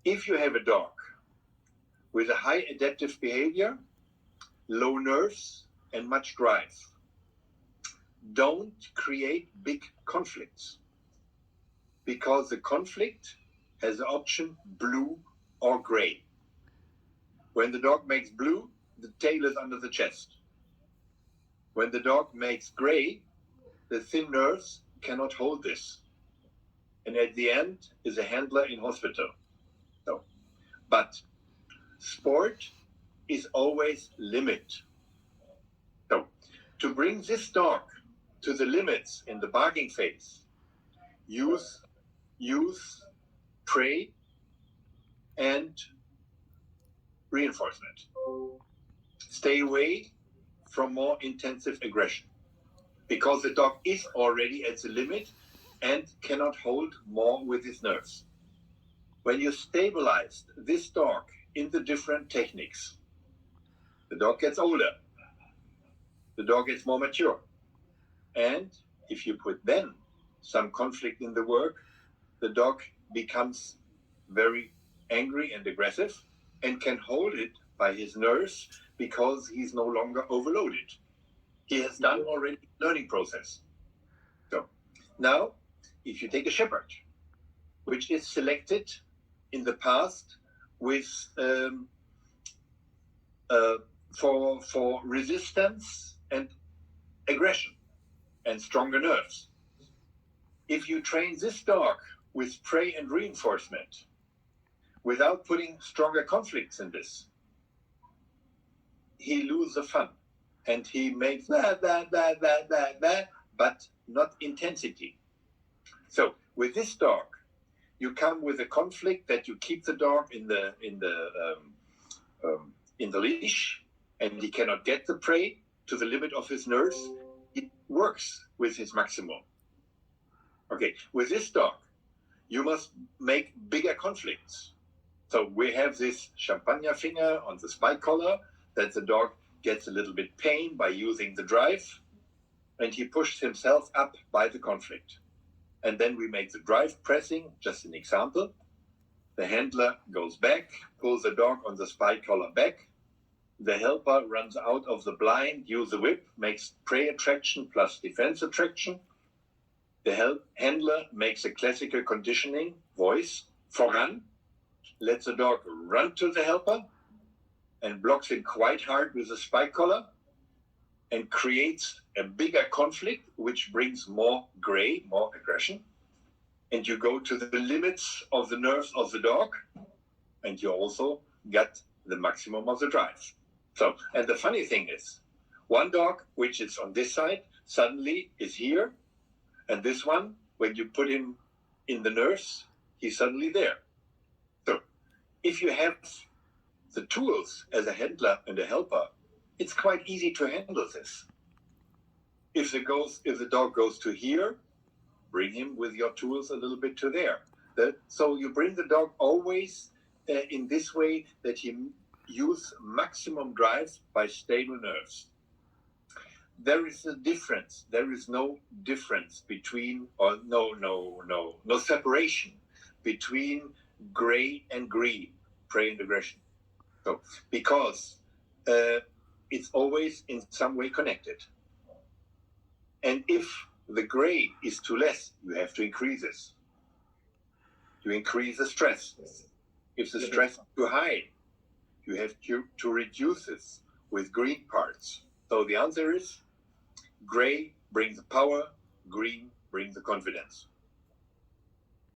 If you have a dog with a high adaptive behavior, low nerves, and much drive, don't create big conflicts, because the conflict has the option blue or gray. When the dog makes blue, the tail is under the chest. When the dog makes gray, the thin nerves cannot hold this. And at the end is a handler in hospital. So, but sport is always limit. So to bring this dog to the limits in the barking phase, use prey and reinforcement. Stay away from more intensive aggression, because the dog is already at the limit and cannot hold more with his nerves. When you stabilize this dog in the different techniques, the dog gets older, the dog gets more mature. And if you put then some conflict in the work, the dog becomes very angry and aggressive and can hold it by his nerves, because he's no longer overloaded. He has done already the learning process. So now, if you take a shepherd, which is selected in the past with for resistance and aggression and stronger nerves, if you train this dog with prey and reinforcement without putting stronger conflicts in this, he loses the fun and he makes that, but not intensity. So with this dog, you come with a conflict that you keep the dog in the leash, and he cannot get the prey to the limit of his nerves. It works with his maximum. Okay, with this dog, you must make bigger conflicts. So we have this champagne finger on the spike collar, that the dog gets a little bit pain by using the drive, and he pushes himself up by the conflict. And then we make the drive pressing, just an example. The handler goes back, pulls the dog on the spike collar back. The helper runs out of the blind, uses the whip, makes prey attraction plus defense attraction. The handler makes a classical conditioning voice, voran, lets the dog run to the helper and blocks him quite hard with the spike collar and creates a bigger conflict, which brings more gray, more aggression. And you go to the limits of the nerves of the dog, and you also get the maximum of the drive. So, and the funny thing is, one dog, which is on this side, suddenly is here, and this one, when you put him in the nerves, he's suddenly there. So, if you have the tools as a handler and a helper, it's quite easy to handle this. If the dog goes to here, bring him with your tools a little bit to there. So you bring the dog always in this way that he use maximum drive by stable nerves. There is a difference. There is no difference between, or no separation between gray and green, prey and aggression. So, because it's always in some way connected. And if the gray is too less, you have to increase this. You increase the stress. If the stress is too high, you have to reduce this with green parts. So the answer is, gray brings the power, green brings the confidence.